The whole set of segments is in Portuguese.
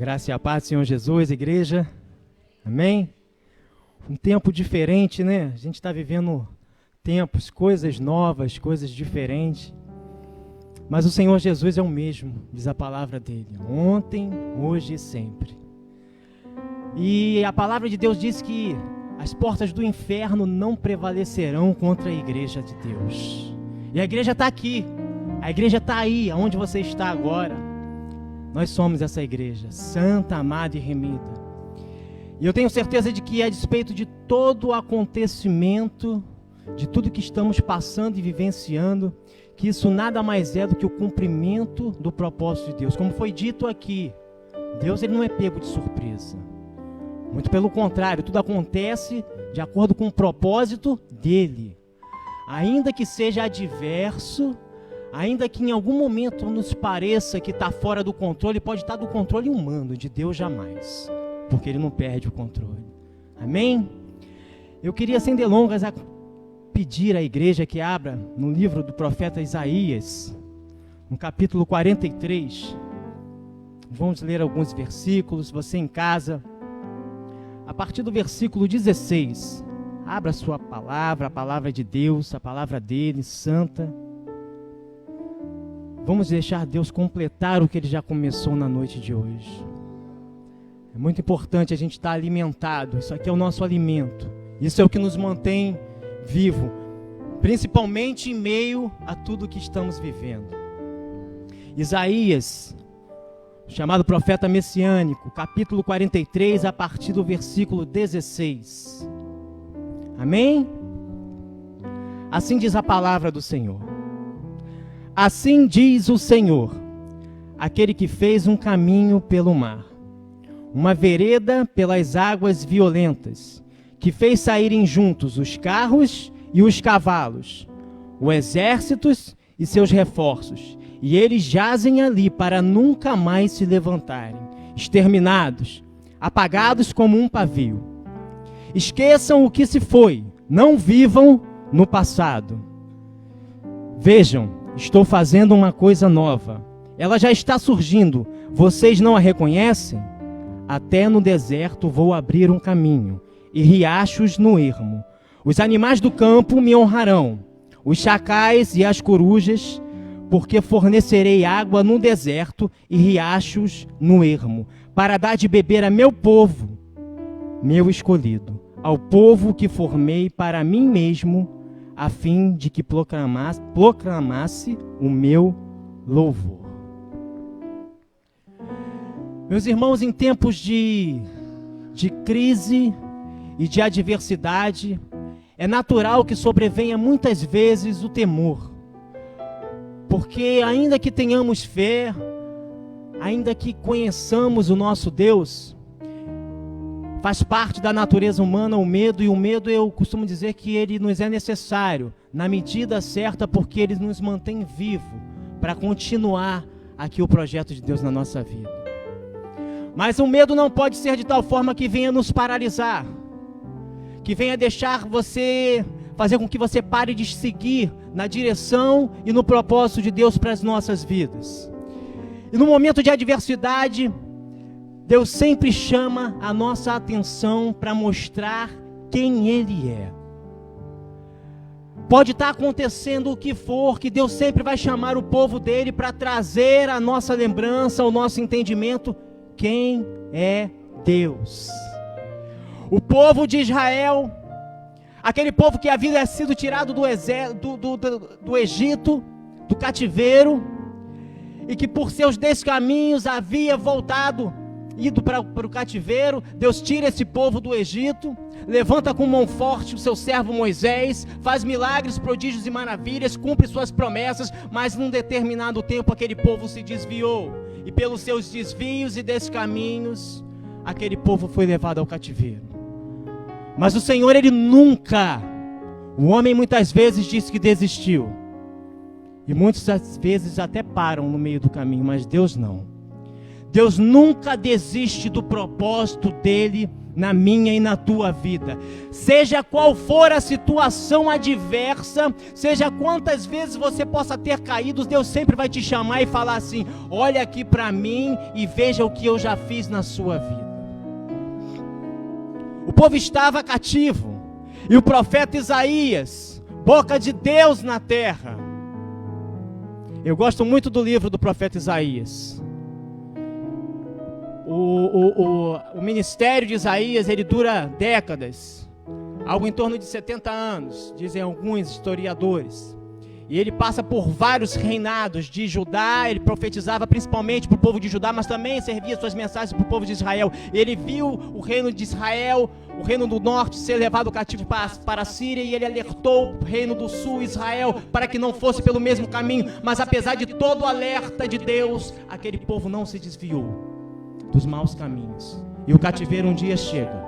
Graça e a paz do Senhor Jesus, igreja. Amém? Um tempo diferente, né? A gente está vivendo tempos, coisas novas, coisas diferentes. Mas o Senhor Jesus é o mesmo, diz a palavra dele. Ontem, hoje e sempre. E a palavra de Deus diz que as portas do inferno não prevalecerão contra a igreja de Deus. E a igreja está aqui. A igreja está aí, aonde você está agora. Nós somos essa igreja, santa, amada e remida. E eu tenho certeza de que, a despeito de todo o acontecimento, de tudo que estamos passando e vivenciando, que isso nada mais é do que o cumprimento do propósito de Deus. Como foi dito aqui, Deus ele não é pego de surpresa. Muito pelo contrário, tudo acontece de acordo com o propósito dele. Ainda que seja adverso, ainda que em algum momento nos pareça que está fora do controle, pode estar do controle humano, de Deus jamais, porque Ele não perde o controle. Amém? Eu queria, sem delongas, pedir à igreja que abra no livro do profeta Isaías, no capítulo 43. Vamos ler alguns versículos, você em casa, a partir do versículo 16. Abra a sua palavra, a palavra de Deus, a palavra dele, santa. Vamos deixar Deus completar o que Ele já começou na noite de hoje. É muito importante a gente estar alimentado. Isso aqui é o nosso alimento. Isso é o que nos mantém vivo, principalmente em meio a tudo que estamos vivendo. Isaías, chamado profeta messiânico, capítulo 43, a partir do versículo 16. Amém? Assim diz a palavra do Senhor. Assim diz o Senhor, aquele que fez um caminho pelo mar, uma vereda pelas águas violentas, que fez saírem juntos os carros e os cavalos, os exércitos e seus reforços, e eles jazem ali para nunca mais se levantarem, exterminados, apagados como um pavio. Esqueçam o que se foi, não vivam no passado. Vejam, estou fazendo uma coisa nova. Ela já está surgindo. Vocês não a reconhecem? Até no deserto vou abrir um caminho, e riachos no ermo. Os animais do campo me honrarão, os chacais e as corujas, porque fornecerei água no deserto e riachos no ermo, para dar de beber a meu povo, meu escolhido, ao povo que formei para mim mesmo, a fim de que proclamasse o meu louvor. Meus irmãos, em tempos de crise e de adversidade, é natural que sobrevenha muitas vezes o temor. Porque ainda que tenhamos fé, ainda que conheçamos o nosso Deus, faz parte da natureza humana o medo, e o medo eu costumo dizer que ele nos é necessário, na medida certa, porque ele nos mantém vivo para continuar aqui o projeto de Deus na nossa vida. Mas o medo não pode ser de tal forma que venha nos paralisar, que venha deixar você, fazer com que você pare de seguir na direção e no propósito de Deus para as nossas vidas. E no momento de adversidade, Deus sempre chama a nossa atenção para mostrar quem Ele é. Pode estar acontecendo o que for, que Deus sempre vai chamar o povo dele para trazer a nossa lembrança, o nosso entendimento, quem é Deus. O povo de Israel, aquele povo que havia sido tirado do Egito, do cativeiro, e que por seus descaminhos havia ido para o cativeiro. Deus tira esse povo do Egito, levanta com mão forte o seu servo Moisés, faz milagres, prodígios e maravilhas, cumpre suas promessas, mas num determinado tempo aquele povo se desviou, e pelos seus desvios e descaminhos, aquele povo foi levado ao cativeiro. Mas o Senhor, Ele nunca, o homem muitas vezes diz que desistiu, e muitas vezes até param no meio do caminho, mas Deus não. Deus nunca desiste do propósito dele na minha e na tua vida. Seja qual for a situação adversa, seja quantas vezes você possa ter caído, Deus sempre vai te chamar e falar assim: olha aqui para mim e veja o que eu já fiz na sua vida. O povo estava cativo, e o profeta Isaías, boca de Deus na terra. Eu gosto muito do livro do profeta Isaías. O ministério de Isaías, ele dura décadas, algo em torno de 70 anos, dizem alguns historiadores. E ele passa por vários reinados de Judá. Ele profetizava principalmente para o povo de Judá, mas também servia suas mensagens para o povo de Israel. Ele viu o reino de Israel, o reino do norte, ser levado cativo para a Síria, e ele alertou o reino do sul, Israel, para que não fosse pelo mesmo caminho. Mas apesar de todo o alerta de Deus, aquele povo não se desviou dos maus caminhos, e o cativeiro um dia chega.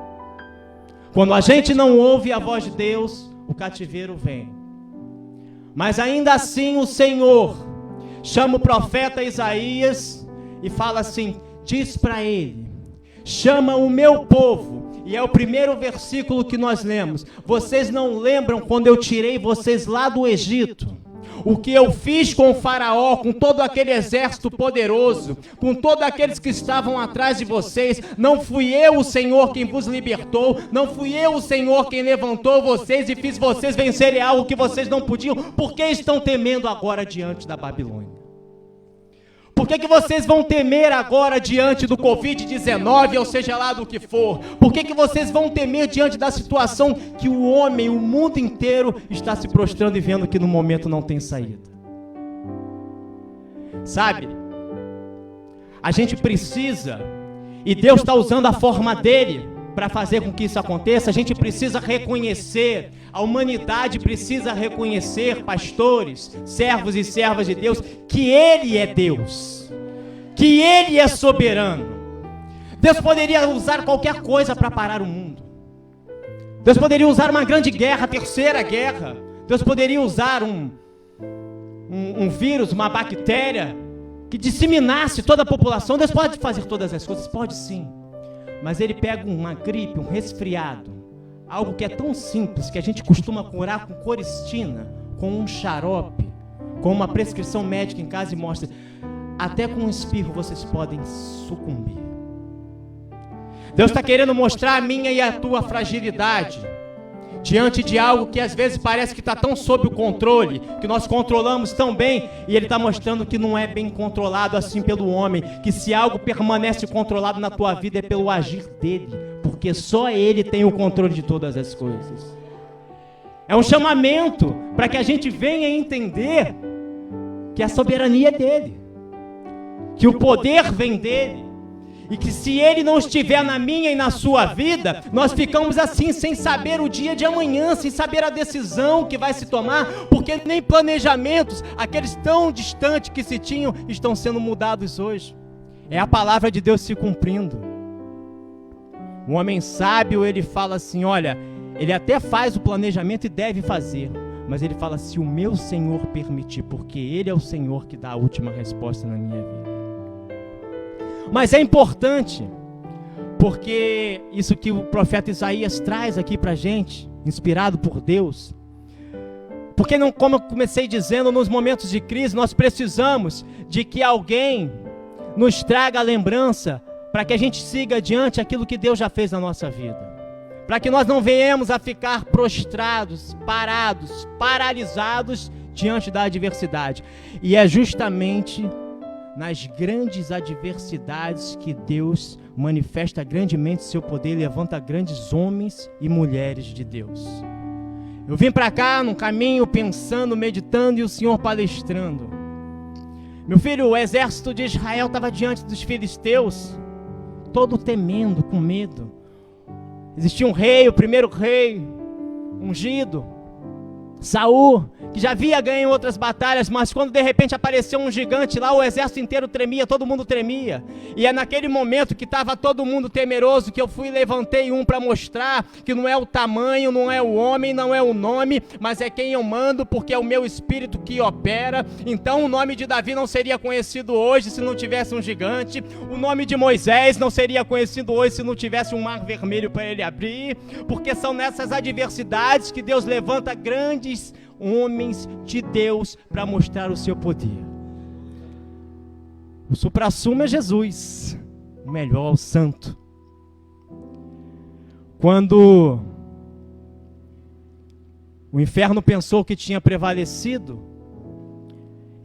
Quando a gente não ouve a voz de Deus, o cativeiro vem. Mas ainda assim o Senhor chama o profeta Isaías e fala assim: diz para ele, chama o meu povo. E é o primeiro versículo que nós lemos. Vocês não lembram quando eu tirei vocês lá do Egito? O que eu fiz com o faraó, com todo aquele exército poderoso, com todos aqueles que estavam atrás de vocês? Não fui eu o Senhor quem vos libertou, não fui eu o Senhor quem levantou vocês e fiz vocês vencerem algo que vocês não podiam? Por que estão temendo agora diante da Babilônia? Por que vocês vão temer agora diante do Covid-19, ou seja lá do que for? Por que vocês vão temer diante da situação que o homem, o mundo inteiro está se prostrando e vendo que no momento não tem saída? Sabe, a gente precisa, e Deus está usando a forma dele para fazer com que isso aconteça. A gente precisa reconhecer, a humanidade precisa reconhecer, pastores, servos e servas de Deus, que Ele é Deus, que Ele é soberano. Deus poderia usar qualquer coisa para parar o mundo. Deus poderia usar uma grande guerra, a terceira guerra. Deus poderia usar um vírus, uma bactéria que disseminasse toda a população. Deus pode fazer todas as coisas, pode sim. Mas Ele pega uma gripe, um resfriado, algo que é tão simples, que a gente costuma curar com coristina, com um xarope, com uma prescrição médica em casa, e mostra, até com um espirro vocês podem sucumbir. Deus está querendo mostrar a minha e a tua fragilidade diante de algo que às vezes parece que está tão sob o controle, que nós controlamos tão bem, e Ele está mostrando que não é bem controlado assim pelo homem, que se algo permanece controlado na tua vida é pelo agir dele, porque só Ele tem o controle de todas as coisas. É um chamamento para que a gente venha entender que a soberania é dele, que o poder vem dele, e que se Ele não estiver na minha e na sua vida, nós ficamos assim, sem saber o dia de amanhã, sem saber a decisão que vai se tomar, porque nem planejamentos, aqueles tão distantes que se tinham, estão sendo mudados hoje. É a palavra de Deus se cumprindo. O homem sábio, ele fala assim, olha, ele até faz o planejamento e deve fazer, mas ele fala, se o meu Senhor permitir, porque Ele é o Senhor que dá a última resposta na minha vida. Mas é importante, porque isso que o profeta Isaías traz aqui pra gente, inspirado por Deus, porque não, como eu comecei dizendo, nos momentos de crise, nós precisamos de que alguém nos traga a lembrança, para que a gente siga adiante aquilo que Deus já fez na nossa vida, para que nós não venhamos a ficar prostrados, parados, paralisados diante da adversidade. E é justamente nas grandes adversidades que Deus manifesta grandemente seu poder, levanta grandes homens e mulheres de Deus. Eu vim para cá no caminho pensando, meditando, e o Senhor palestrando. Meu filho, o exército de Israel estava diante dos filisteus, todo temendo, com medo. Existia um rei, o primeiro rei ungido, Saul, que já havia ganho outras batalhas, mas quando de repente apareceu um gigante lá, o exército inteiro tremia, todo mundo tremia. E é naquele momento que estava todo mundo temeroso, que eu fui e levantei um para mostrar que não é o tamanho, não é o homem, não é o nome, mas é quem eu mando, porque é o meu espírito que opera. Então o nome de Davi não seria conhecido hoje se não tivesse um gigante. O nome de Moisés não seria conhecido hoje se não tivesse um mar vermelho para ele abrir. Porque são nessas adversidades que Deus levanta grandes homens de Deus para mostrar o seu poder. O suprassumo é Jesus, o melhor, o santo. Quando o inferno pensou que tinha prevalecido,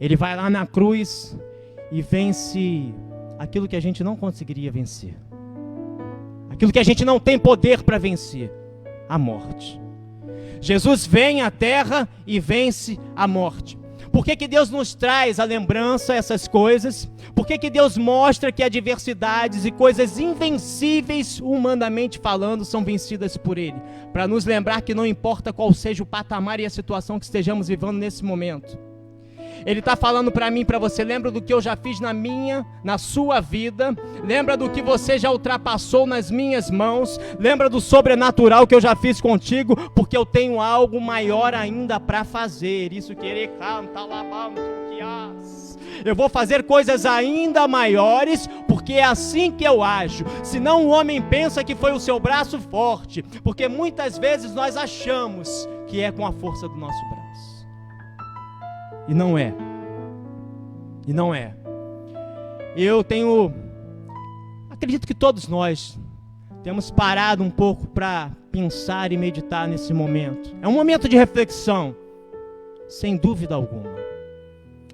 ele vai lá na cruz e vence aquilo que a gente não conseguiria vencer, aquilo que a gente não tem poder para vencer, a morte. Jesus vem à terra e vence a morte. Por que Deus nos traz a lembrança, essas coisas? Por que Deus mostra que adversidades e coisas invencíveis, humanamente falando, são vencidas por Ele? Para nos lembrar que não importa qual seja o patamar e a situação que estejamos vivendo nesse momento. Ele está falando para mim, para você, lembra do que eu já fiz na sua vida, lembra do que você já ultrapassou nas minhas mãos, lembra do sobrenatural que eu já fiz contigo, porque eu tenho algo maior ainda para fazer. Isso querer cantar lavando que as. Eu vou fazer coisas ainda maiores, porque é assim que eu ajo. Senão o homem pensa que foi o seu braço forte, porque muitas vezes nós achamos que é com a força do nosso braço. E não é. E não é. Acredito que todos nós temos parado um pouco para pensar e meditar nesse momento. É um momento de reflexão, sem dúvida alguma.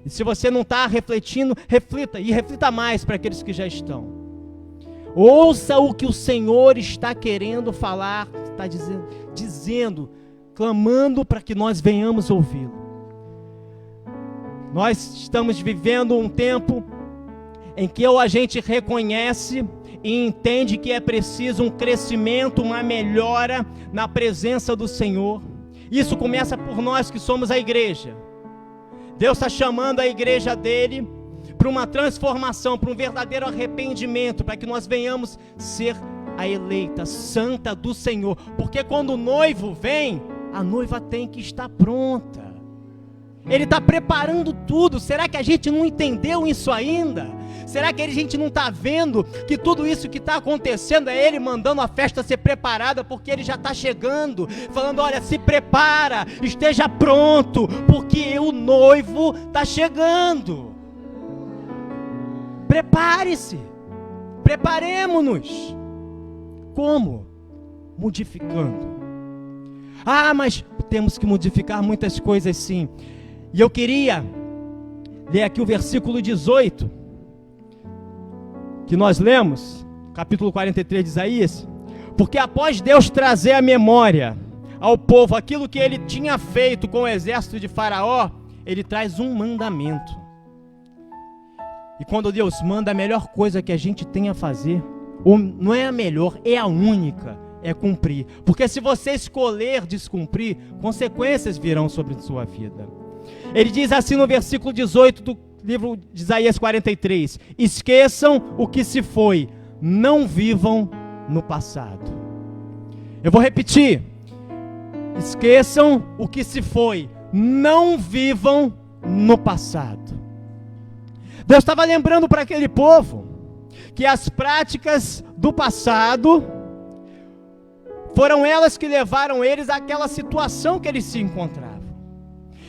E se você não está refletindo, reflita, e reflita mais para aqueles que já estão. Ouça o que o Senhor está querendo falar, está dizendo, clamando para que nós venhamos ouvi-lo. Nós estamos vivendo um tempo em que a gente reconhece e entende que é preciso um crescimento, uma melhora na presença do Senhor. Isso começa por nós que somos a igreja. Deus está chamando a igreja dele para uma transformação, para um verdadeiro arrependimento, para que nós venhamos ser a eleita santa do Senhor. Porque quando o noivo vem, a noiva tem que estar pronta. Ele está preparando tudo. Será que a gente não entendeu isso ainda? Será que a gente não está vendo que tudo isso que está acontecendo é Ele mandando a festa ser preparada, porque Ele já está chegando, falando, olha, se prepara, esteja pronto, porque o noivo está chegando. Prepare-se, preparemos-nos. Como? Modificando. Ah, mas temos que modificar muitas coisas sim. E eu queria ler aqui o versículo 18, que nós lemos, capítulo 43 de Isaías, porque após Deus trazer à memória ao povo aquilo que ele tinha feito com o exército de Faraó, ele traz um mandamento. E quando Deus manda, a melhor coisa que a gente tem a fazer, ou não é a melhor, é a única, é cumprir. Porque se você escolher descumprir, consequências virão sobre a sua vida. Ele diz assim no versículo 18 do livro de Isaías 43, esqueçam o que se foi, não vivam no passado. Eu vou repetir, esqueçam o que se foi, não vivam no passado. Deus estava lembrando para aquele povo que as práticas do passado foram elas que levaram eles àquela situação que eles se encontravam.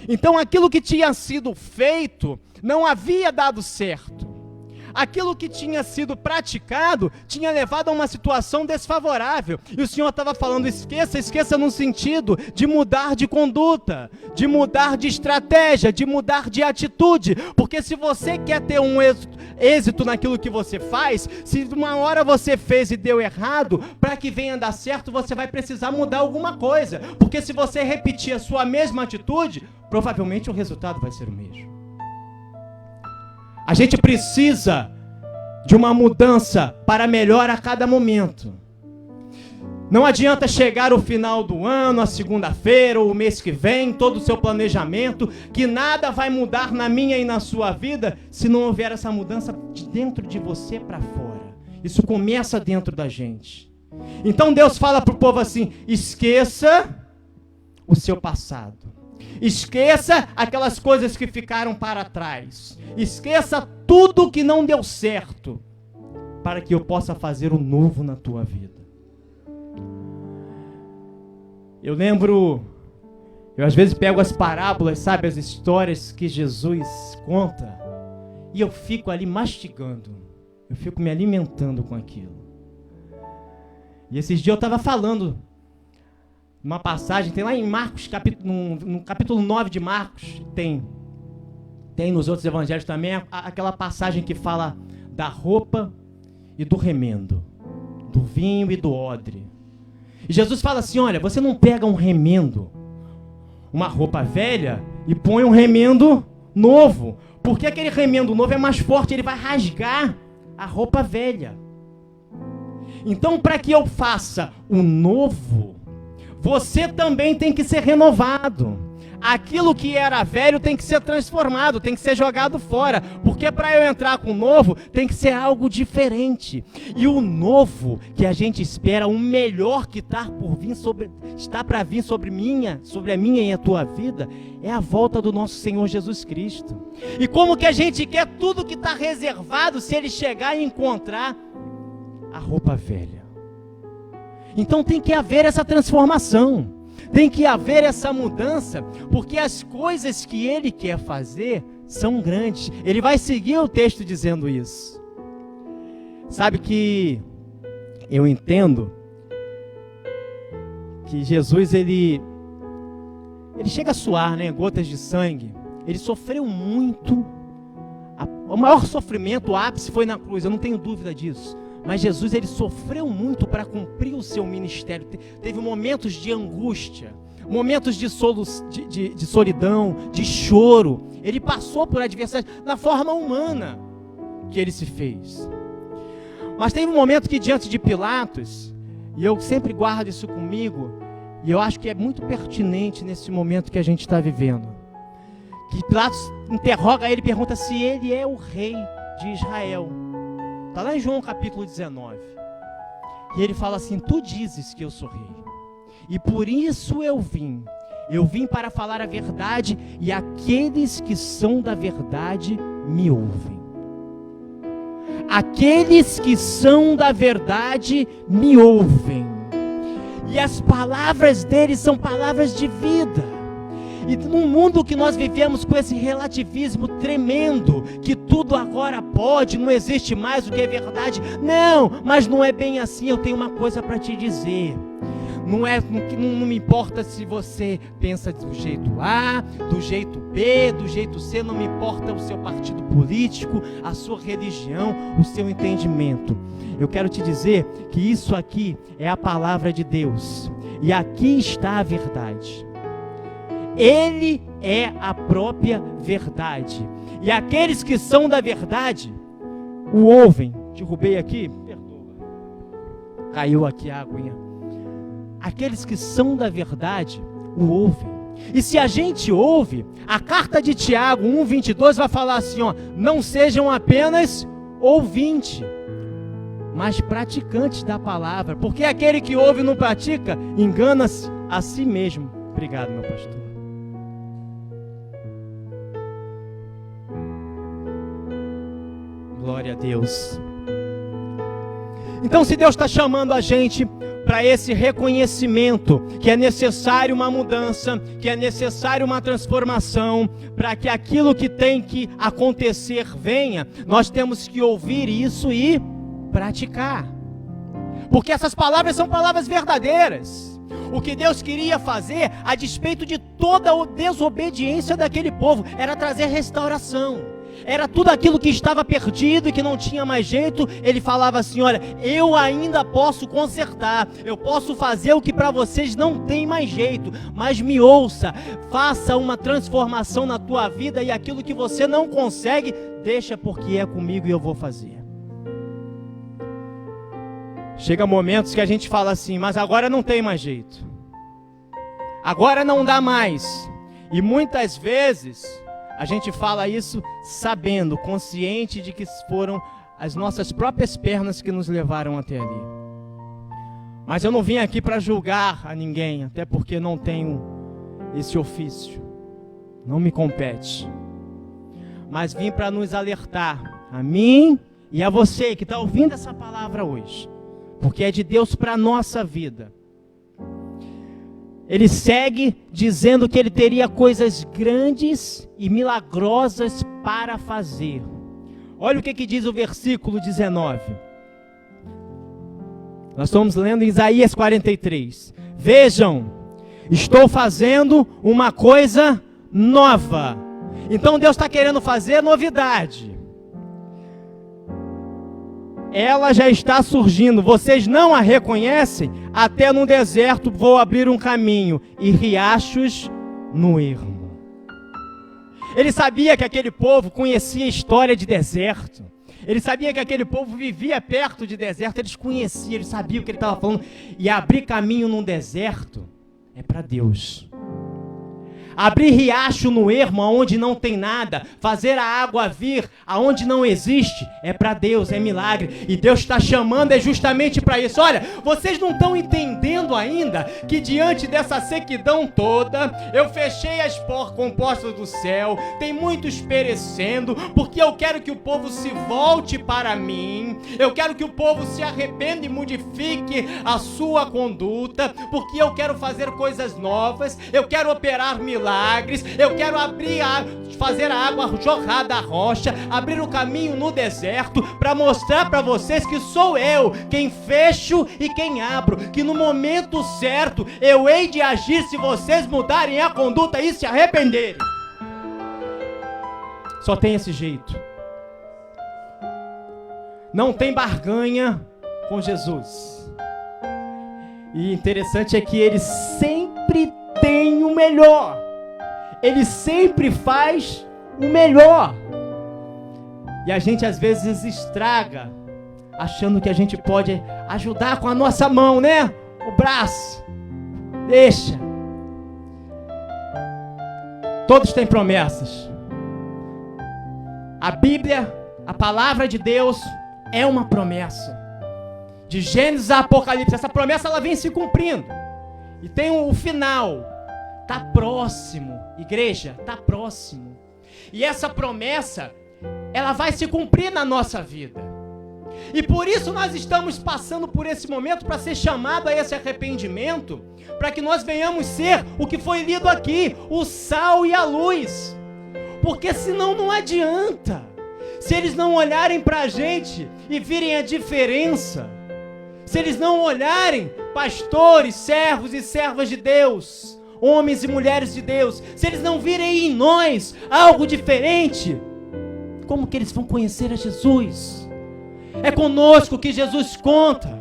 Então aquilo que tinha sido feito não havia dado certo. Aquilo que tinha sido praticado tinha levado a uma situação desfavorável. E o Senhor estava falando, esqueça no sentido de mudar de conduta, de mudar de estratégia, de mudar de atitude. Porque se você quer ter um êxito naquilo que você faz, se uma hora você fez e deu errado, para que venha dar certo, você vai precisar mudar alguma coisa. Porque se você repetir a sua mesma atitude, provavelmente o resultado vai ser o mesmo. A gente precisa de uma mudança para melhor a cada momento. Não adianta chegar o final do ano, a segunda-feira ou o mês que vem, todo o seu planejamento, que nada vai mudar na minha e na sua vida se não houver essa mudança de dentro de você para fora. Isso começa dentro da gente. Então Deus fala para o povo assim: esqueça o seu passado. Esqueça aquelas coisas que ficaram para trás. Esqueça tudo que não deu certo, para que eu possa fazer o novo na tua vida. Eu lembro, eu às vezes pego as parábolas, sabe, as histórias que Jesus conta, e eu fico ali mastigando, eu fico me alimentando com aquilo. E esses dias eu estava falando uma passagem, tem lá em Marcos, no capítulo 9 de Marcos, tem nos outros evangelhos também, aquela passagem que fala da roupa e do remendo, do vinho e do odre. E Jesus fala assim: olha, você não pega um remendo, uma roupa velha, e põe um remendo novo, porque aquele remendo novo é mais forte, ele vai rasgar a roupa velha. Então, para que eu faça o novo, você também tem que ser renovado. Aquilo que era velho tem que ser transformado, tem que ser jogado fora, porque para eu entrar com o novo, tem que ser algo diferente. E o novo que a gente espera, o melhor que está para vir sobre a minha e a tua vida, é a volta do nosso Senhor Jesus Cristo. E como que a gente quer tudo que está reservado se ele chegar e encontrar a roupa velha? Então tem que haver essa transformação. Tem que haver essa mudança, porque as coisas que ele quer fazer são grandes. Ele vai seguir o texto dizendo isso. Sabe que eu entendo que Jesus, ele chega a suar, né, gotas de sangue. Ele sofreu muito. O maior sofrimento, o ápice foi na cruz, eu não tenho dúvida disso. Mas Jesus, ele sofreu muito para cumprir o seu ministério. Teve momentos de angústia, momentos de solidão, de choro. Ele passou por adversidade na forma humana que ele se fez. Mas teve um momento que, diante de Pilatos, e eu sempre guardo isso comigo, e eu acho que é muito pertinente nesse momento que a gente está vivendo, que Pilatos interroga ele e pergunta se ele é o rei de Israel. Está lá em João capítulo 19. E ele fala assim: tu dizes que eu sou rei, e por isso eu vim para falar a verdade, e aqueles que são da verdade me ouvem. Aqueles que são da verdade me ouvem. E as palavras deles são palavras de vida. E num mundo que nós vivemos com esse relativismo tremendo, que tudo agora pode, não existe mais o que é verdade. Não, mas não é bem assim. Eu tenho uma coisa para te dizer. Não me importa se você pensa do jeito A, do jeito B, do jeito C, não me importa o seu partido político, a sua religião, o seu entendimento. Eu quero te dizer que isso aqui é a palavra de Deus. E aqui está a verdade. Ele é a própria verdade. E aqueles que são da verdade o ouvem. Derrubei aqui, perdoa. Caiu aqui a aguinha. Aqueles que são da verdade o ouvem. E se a gente ouve, a carta de Tiago 1:22 vai falar assim, ó: não sejam apenas ouvintes, mas praticantes da palavra, porque aquele que ouve e não pratica, engana-se a si mesmo. Obrigado, meu pastor. Glória a Deus. Então, se Deus está chamando a gente para esse reconhecimento, que é necessário uma mudança, que é necessário uma transformação, para que aquilo que tem que acontecer venha, nós temos que ouvir isso e praticar. Porque essas palavras são palavras verdadeiras. O que Deus queria fazer, a despeito de toda a desobediência daquele povo, era trazer restauração. Era tudo aquilo que estava perdido e que não tinha mais jeito. Ele falava assim: olha, eu ainda posso consertar, eu posso fazer o que para vocês não tem mais jeito, mas me ouça, faça uma transformação na tua vida, e aquilo que você não consegue, deixa, porque é comigo e eu vou fazer. Chega momentos que a gente fala assim, mas agora não tem mais jeito. Agora não dá mais. E muitas vezes a gente fala isso sabendo, consciente de que foram as nossas próprias pernas que nos levaram até ali. Mas eu não vim aqui para julgar a ninguém, até porque não tenho esse ofício. Não me compete. Mas vim para nos alertar, a mim e a você que está ouvindo essa palavra hoje, porque é de Deus para a nossa vida. Ele segue dizendo que ele teria coisas grandes e milagrosas para fazer. Olha o que diz o versículo 19. Nós estamos lendo em Isaías 43. Vejam, estou fazendo uma coisa nova. Então Deus está querendo fazer novidade. Ela já está surgindo, vocês não a reconhecem? Até no deserto vou abrir um caminho e riachos no ermo. Ele sabia que aquele povo conhecia a história de deserto. Ele sabia que aquele povo vivia perto de deserto. Eles conheciam, eles sabiam o que ele estava falando. E abrir caminho num deserto é para Deus. Abrir riacho no ermo, aonde não tem nada, fazer a água vir aonde não existe, é para Deus, é milagre. E Deus está chamando justamente para isso. Olha, vocês não estão entendendo ainda que diante dessa sequidão toda, eu fechei as compostas do céu, tem muitos perecendo, porque eu quero que o povo se volte para mim, eu quero que o povo se arrependa e modifique a sua conduta, porque eu quero fazer coisas novas, eu quero operar milagres, eu quero fazer a água jorrar da rocha, abrir o caminho no deserto, para mostrar para vocês que sou eu quem fecho e quem abro, que no momento certo eu hei de agir se vocês mudarem a conduta e se arrependerem. Só tem esse jeito. Não tem barganha com Jesus. E interessante é que ele sempre tem o melhor. Ele sempre faz o melhor. E a gente às vezes estraga, achando que a gente pode ajudar com a nossa mão, né? O braço. Deixa. Todos têm promessas. A Bíblia, a palavra de Deus, é uma promessa. De Gênesis a Apocalipse, essa promessa ela vem se cumprindo. E tem o final. Está próximo, igreja, está próximo. E essa promessa, ela vai se cumprir na nossa vida. E por isso nós estamos passando por esse momento para ser chamado a esse arrependimento, para que nós venhamos ser o que foi lido aqui, o sal e a luz. Porque senão não adianta. Se eles não olharem para a gente e virem a diferença, se eles não olharem, pastores, servos e servas de Deus, homens e mulheres de Deus, se eles não virem em nós algo diferente, como que eles vão conhecer a Jesus? É conosco que Jesus conta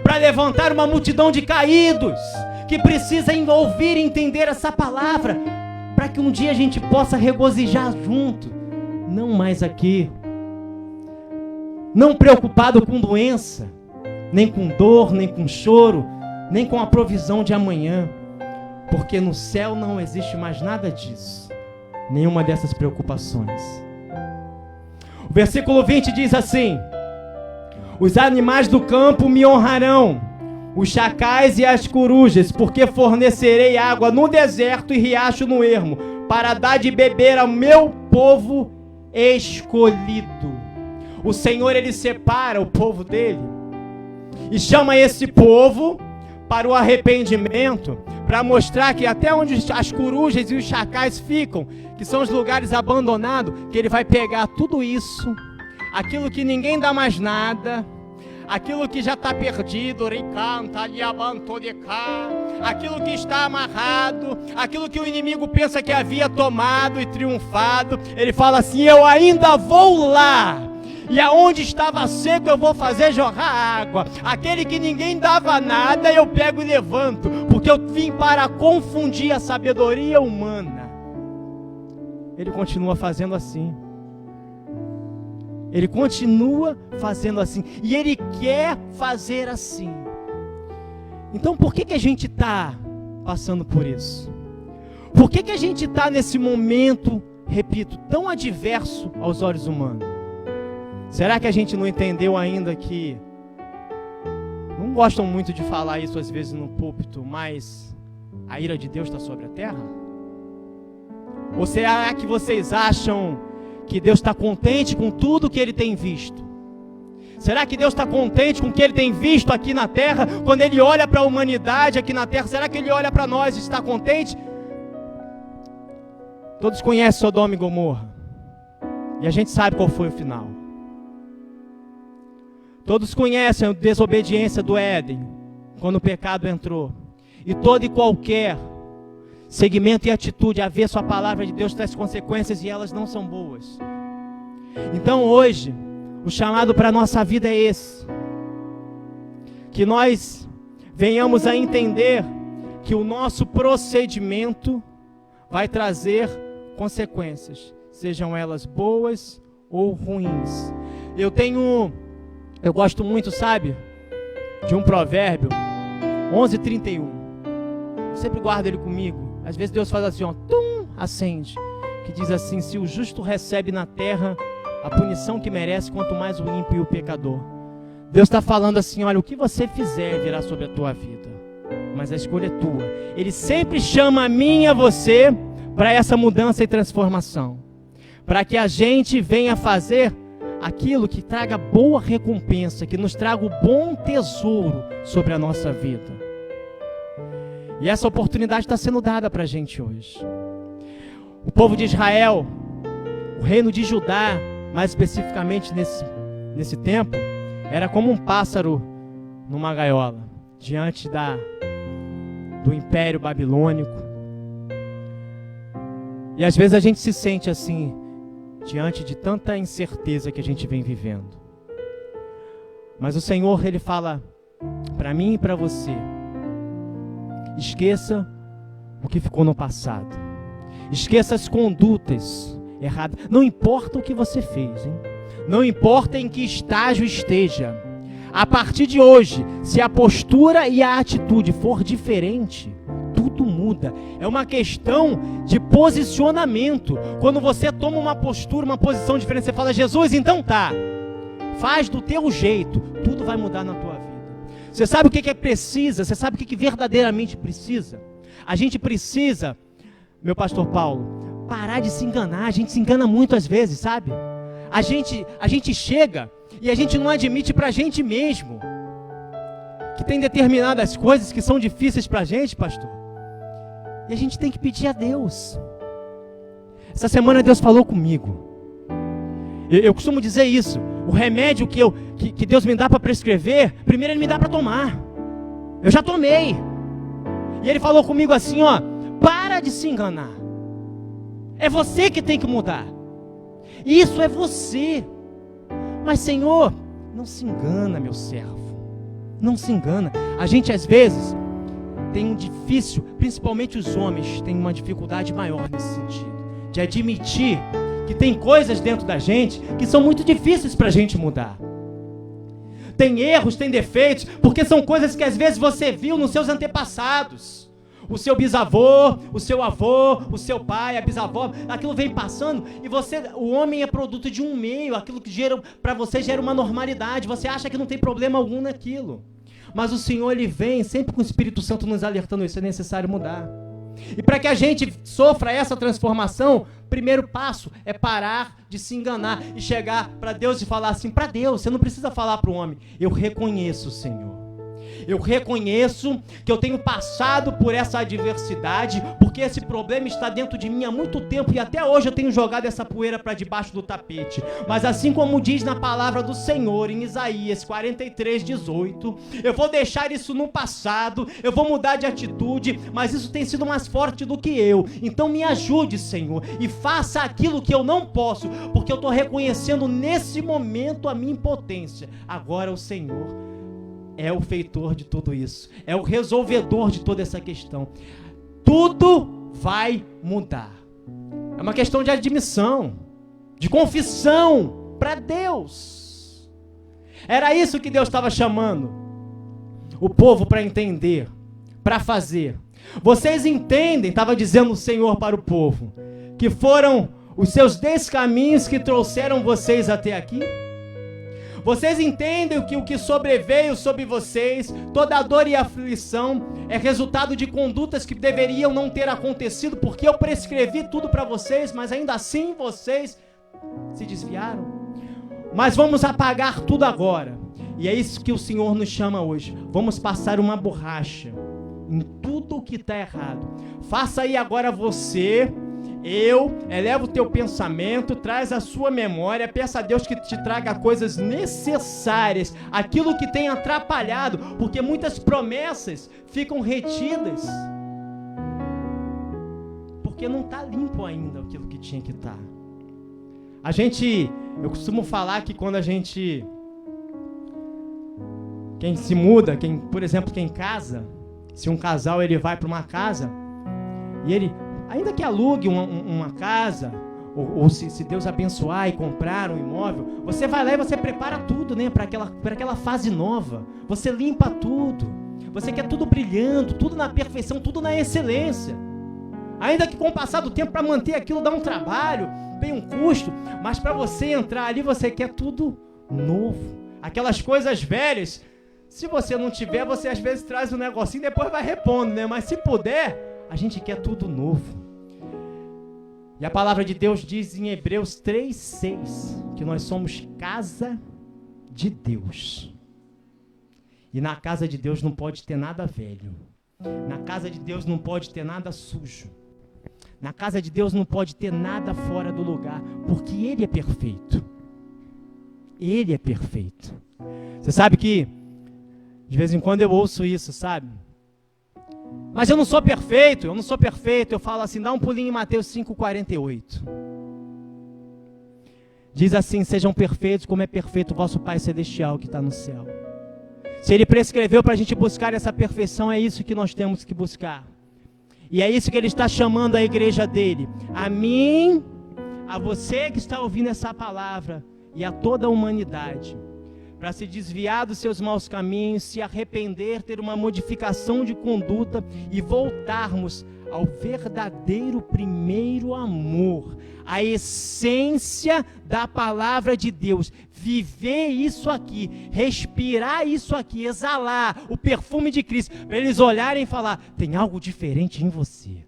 para levantar uma multidão de caídos que precisa ouvir e entender essa palavra, para que um dia a gente possa regozijar junto, não mais aqui, não preocupado com doença, nem com dor, nem com choro, nem com a provisão de amanhã, porque no céu não existe mais nada disso, nenhuma dessas preocupações. O versículo 20 diz assim: os animais do campo me honrarão, os chacais e as corujas, porque fornecerei água no deserto e riacho no ermo, para dar de beber ao meu povo escolhido. O Senhor, ele separa o povo dele e chama esse povo para o arrependimento, para mostrar que até onde as corujas e os chacais ficam, que são os lugares abandonados, que ele vai pegar tudo isso, aquilo que ninguém dá mais nada, aquilo que já está perdido, aquilo que está amarrado, aquilo que o inimigo pensa que havia tomado e triunfado, ele fala assim: eu ainda vou lá, e aonde estava seco eu vou fazer jorrar água, aquele que ninguém dava nada eu pego e levanto, porque eu vim para confundir a sabedoria humana. Ele continua fazendo assim. Ele continua fazendo assim. E Ele quer fazer assim. Então por que a gente está passando por isso? Por que a gente está nesse momento, repito, tão adverso aos olhos humanos? Será que a gente não entendeu ainda que... Não gostam muito de falar isso às vezes no púlpito, mas a ira de Deus está sobre a terra? Ou será que vocês acham que Deus está contente com tudo que Ele tem visto? Será que Deus está contente com o que Ele tem visto aqui na terra? Quando Ele olha para a humanidade aqui na terra, será que Ele olha para nós e está contente? Todos conhecem Sodoma e Gomorra. E a gente sabe qual foi o final. Todos conhecem a desobediência do Éden, quando o pecado entrou. E todo e qualquer segmento e atitude avesso à palavra de Deus traz consequências e elas não são boas. Então hoje, o chamado para a nossa vida é esse. Que nós venhamos a entender que o nosso procedimento vai trazer consequências, sejam elas boas ou ruins. Eu gosto muito, sabe, de um provérbio, 11:31. Eu sempre guardo ele comigo. Às vezes Deus faz assim, ó, tum, acende. Que diz assim: se o justo recebe na terra a punição que merece, quanto mais o ímpio e o pecador. Deus está falando assim: olha, o que você fizer virá sobre a tua vida, mas a escolha é tua. Ele sempre chama a mim e a você para essa mudança e transformação, para que a gente venha fazer aquilo que traga boa recompensa, que nos traga o bom tesouro sobre a nossa vida. E essa oportunidade está sendo dada para a gente hoje. O povo de Israel, o reino de Judá, mais especificamente nesse tempo, era como um pássaro numa gaiola, diante do império babilônico. E às vezes a gente se sente assim, diante de tanta incerteza que a gente vem vivendo. Mas o Senhor, Ele fala para mim e para você: esqueça o que ficou no passado. Esqueça as condutas erradas. Não importa o que você fez, hein? Não importa em que estágio esteja. A partir de hoje, se a postura e a atitude for diferente, tudo muda. É uma questão de posicionamento. Quando você toma uma postura, uma posição diferente, você fala: Jesus, então tá, faz do teu jeito, tudo vai mudar na tua vida. Você sabe o que é precisa? Você sabe o que verdadeiramente precisa? A gente precisa, meu pastor Paulo, parar de se enganar. A gente se engana muito às vezes, sabe? A gente chega e a gente não admite pra gente mesmo que tem determinadas coisas que são difíceis pra gente, pastor. E a gente tem que pedir a Deus. Essa semana Deus falou comigo. Eu costumo dizer isso: o remédio que Deus me dá para prescrever, primeiro Ele me dá para tomar. Eu já tomei. E Ele falou comigo assim, ó: para de se enganar. É você que tem que mudar. Isso é você. Mas Senhor, não se engana, meu servo. Não se engana. A gente às vezes tem um difícil, principalmente os homens, tem uma dificuldade maior nesse sentido, de admitir que tem coisas dentro da gente que são muito difíceis para a gente mudar. Tem erros, tem defeitos, porque são coisas que às vezes você viu nos seus antepassados. O seu bisavô, o seu avô, o seu pai, a bisavó, aquilo vem passando e o homem é produto de um meio, aquilo que para você gera uma normalidade, você acha que não tem problema algum naquilo. Mas o Senhor, Ele vem sempre com o Espírito Santo nos alertando: isso é necessário mudar. E para que a gente sofra essa transformação, primeiro passo é parar de se enganar e chegar para Deus e falar assim para Deus. Você não precisa falar para o homem: eu reconheço, Senhor. Eu reconheço que eu tenho passado por essa adversidade, porque esse problema está dentro de mim há muito tempo e até hoje eu tenho jogado essa poeira para debaixo do tapete. Mas assim como diz na palavra do Senhor em Isaías 43:18, eu vou deixar isso no passado, eu vou mudar de atitude, mas isso tem sido mais forte do que eu. Então me ajude, Senhor, e faça aquilo que eu não posso, porque eu estou reconhecendo nesse momento a minha impotência. Agora o Senhor é o feitor de tudo isso, é o resolvedor de toda essa questão. Tudo vai mudar. É uma questão de admissão, de confissão, para Deus. Era isso que Deus estava chamando o povo para entender, para fazer. Vocês entendem, estava dizendo o Senhor para o povo, que foram os seus descaminhos que trouxeram vocês até aqui? Vocês entendem que o que sobreveio sobre vocês, toda a dor e aflição, é resultado de condutas que deveriam não ter acontecido, porque eu prescrevi tudo para vocês, mas ainda assim vocês se desviaram? Mas vamos apagar tudo agora. E é isso que o Senhor nos chama hoje. Vamos passar uma borracha em tudo o que está errado. Faça aí agora você, eleva o teu pensamento, traz a sua memória, peça a Deus que te traga coisas necessárias, aquilo que tem atrapalhado, porque muitas promessas ficam retidas, porque não está limpo ainda aquilo que tinha que estar. Eu costumo falar que quando quem se muda, por exemplo, quem casa, se um casal ele vai para uma casa, e ele, ainda que alugue uma casa, ou se Deus abençoar e comprar um imóvel, você vai lá e você prepara tudo, né, para aquela fase nova. Você limpa tudo. Você quer tudo brilhando, tudo na perfeição, tudo na excelência. Ainda que com o passar do tempo, para manter aquilo dá um trabalho, tem um custo, mas para você entrar ali, você quer tudo novo. Aquelas coisas velhas, se você não tiver, você às vezes traz um negocinho e depois vai repondo, né? Mas se puder, a gente quer tudo novo. E a palavra de Deus diz em Hebreus 3:6 que nós somos casa de Deus. E na casa de Deus não pode ter nada velho. Na casa de Deus não pode ter nada sujo. Na casa de Deus não pode ter nada fora do lugar, porque Ele é perfeito. Ele é perfeito. Você sabe que de vez em quando eu ouço isso, sabe? Mas eu não sou perfeito. Eu falo assim, dá um pulinho em Mateus 5:48. Diz assim, sejam perfeitos como é perfeito o vosso Pai Celestial que está no céu. Se Ele prescreveu para a gente buscar essa perfeição, é isso que nós temos que buscar. E é isso que Ele está chamando a igreja dele. A mim, a você que está ouvindo essa palavra e a toda a humanidade. Para se desviar dos seus maus caminhos, se arrepender, ter uma modificação de conduta e voltarmos ao verdadeiro primeiro amor, a essência da palavra de Deus, viver isso aqui, respirar isso aqui, exalar o perfume de Cristo, para eles olharem e falar, tem algo diferente em você.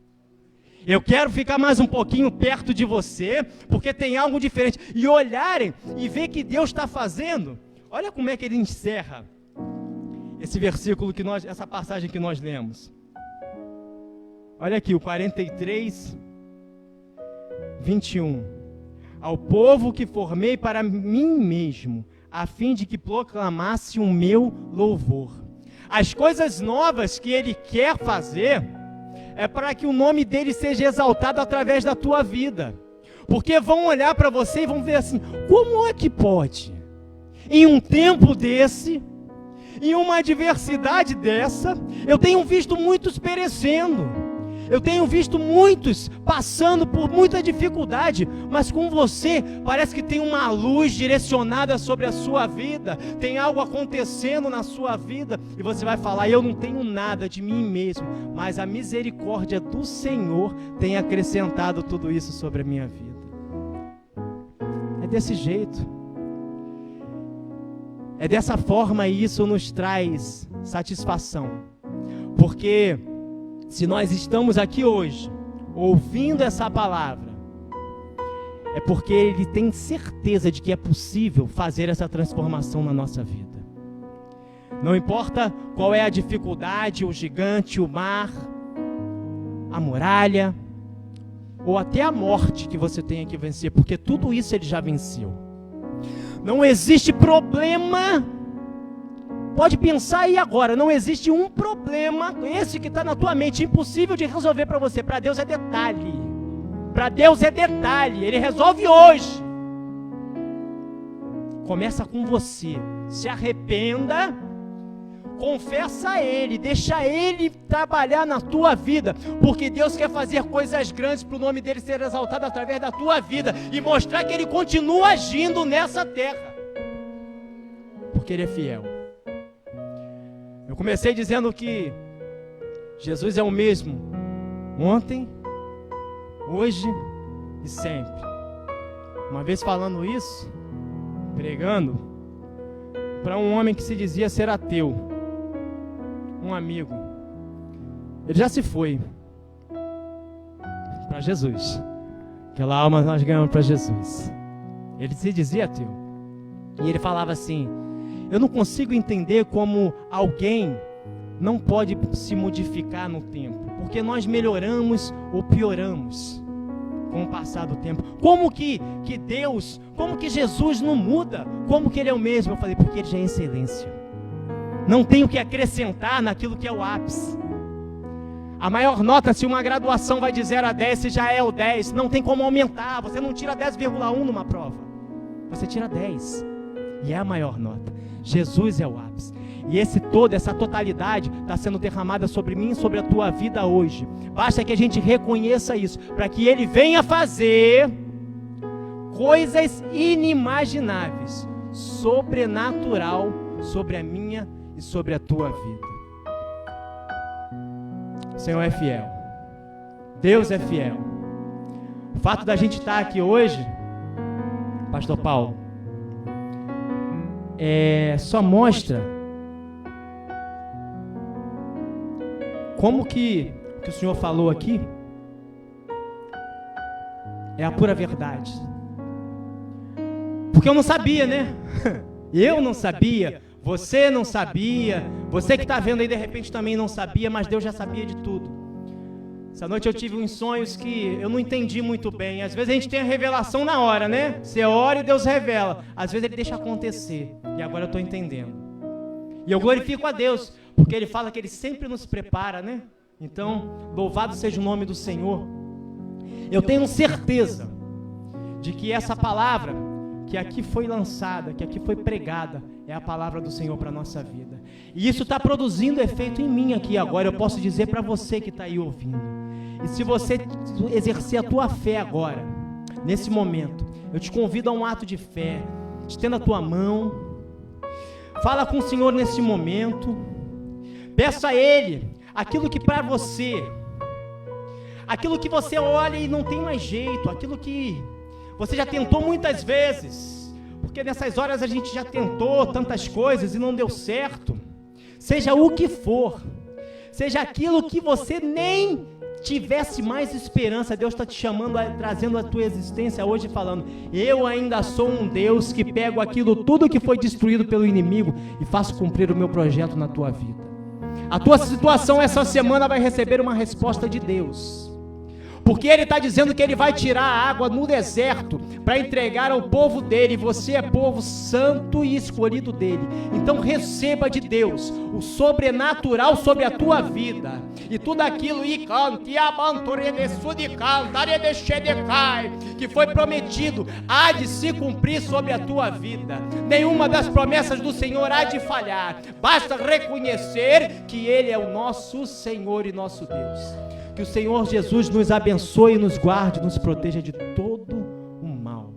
Eu quero ficar mais um pouquinho perto de você, porque tem algo diferente. E olharem e ver que Deus está fazendo. Olha como é que ele encerra esse versículo essa passagem que nós lemos. Olha aqui, o 43:21. Ao povo que formei para mim mesmo, a fim de que proclamasse o meu louvor. As coisas novas que ele quer fazer é para que o nome dele seja exaltado através da tua vida. Porque vão olhar para você e vão ver assim, como é que pode? Em um tempo desse, em uma adversidade dessa, eu tenho visto muitos perecendo, eu tenho visto muitos passando por muita dificuldade, mas com você parece que tem uma luz direcionada sobre a sua vida, tem algo acontecendo na sua vida, e você vai falar, eu não tenho nada de mim mesmo, mas a misericórdia do Senhor tem acrescentado tudo isso sobre a minha vida. É desse jeito. É dessa forma e isso nos traz satisfação. Porque se nós estamos aqui hoje, ouvindo essa palavra, é porque Ele tem certeza de que é possível fazer essa transformação na nossa vida. Não importa qual é a dificuldade, o gigante, o mar, a muralha, ou até a morte que você tenha que vencer, porque tudo isso Ele já venceu. Não existe problema, pode pensar aí agora, não existe um problema, esse que está na tua mente, impossível de resolver para você. Para Deus é detalhe, para Deus é detalhe, Ele resolve hoje. Começa com você, se arrependa, confessa a Ele, deixa Ele trabalhar na tua vida, porque Deus quer fazer coisas grandes para o nome dEle ser exaltado através da tua vida, e mostrar que Ele continua agindo nessa terra, porque Ele é fiel. Eu comecei dizendo que Jesus é o mesmo, ontem, hoje e sempre. Uma vez falando isso, pregando, para um homem que se dizia ser ateu, um amigo, ele já se foi para Jesus. Aquela alma nós ganhamos para Jesus. Ele se dizia ateu, e ele falava assim: eu não consigo entender como alguém não pode se modificar no tempo, porque nós melhoramos ou pioramos com o passar do tempo. Como que Deus, como que Jesus não muda? Como que Ele é o mesmo? Eu falei, porque Ele já é excelência. Não tem o que acrescentar naquilo que é o ápice. A maior nota, se uma graduação vai de 0 a 10, se já é o 10, não tem como aumentar. Você não tira 10,1 numa prova, você tira 10, e é a maior nota. Jesus é o ápice. E essa totalidade está sendo derramada sobre mim e sobre a tua vida hoje. Basta que a gente reconheça isso, para que Ele venha fazer coisas inimagináveis, sobrenatural, sobre a minha e sobre a tua vida. O Senhor é fiel, Deus é fiel. O fato da gente estar aqui hoje, Pastor Paulo, só mostra como que o que o Senhor falou aqui é a pura verdade. Porque eu não sabia, né? Eu não sabia, você não sabia, você que está vendo aí de repente também não sabia, mas Deus já sabia de tudo. Essa noite eu tive uns sonhos que eu não entendi muito bem. Às vezes a gente tem a revelação na hora, né? Você ora e Deus revela. Às vezes Ele deixa acontecer. E agora eu estou entendendo. E eu glorifico a Deus, porque Ele fala que Ele sempre nos prepara, né? Então, louvado seja o nome do Senhor. Eu tenho certeza de que essa palavra que aqui foi lançada, que aqui foi pregada, é a palavra do Senhor para a nossa vida. E isso está produzindo efeito em mim aqui agora. Eu posso dizer para você que está aí ouvindo. E se você exercer a tua fé agora, nesse momento, eu te convido a um ato de fé. Estenda a tua mão, fala com o Senhor nesse momento, peça a Ele aquilo que para você, aquilo que você olha e não tem mais jeito, aquilo que você já tentou muitas vezes, porque nessas horas a gente já tentou tantas coisas e não deu certo. Seja o que for, seja aquilo que você nem tivesse mais esperança, Deus está te chamando, trazendo a tua existência hoje, falando: eu ainda sou um Deus que pego aquilo tudo que foi destruído pelo inimigo e faço cumprir o meu projeto na tua vida. A tua situação essa semana vai receber uma resposta de Deus, porque Ele está dizendo que Ele vai tirar a água no deserto para entregar ao povo dEle. Você é povo santo e escolhido dEle. Então receba de Deus o sobrenatural sobre a tua vida. E tudo aquilo que foi prometido há de se cumprir sobre a tua vida. Nenhuma das promessas do Senhor há de falhar. Basta reconhecer que Ele é o nosso Senhor e nosso Deus. Que o Senhor Jesus nos abençoe, nos guarde, nos proteja de todo o mal.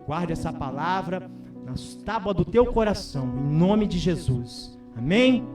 Guarde essa palavra na tábua do teu coração, em nome de Jesus. Amém?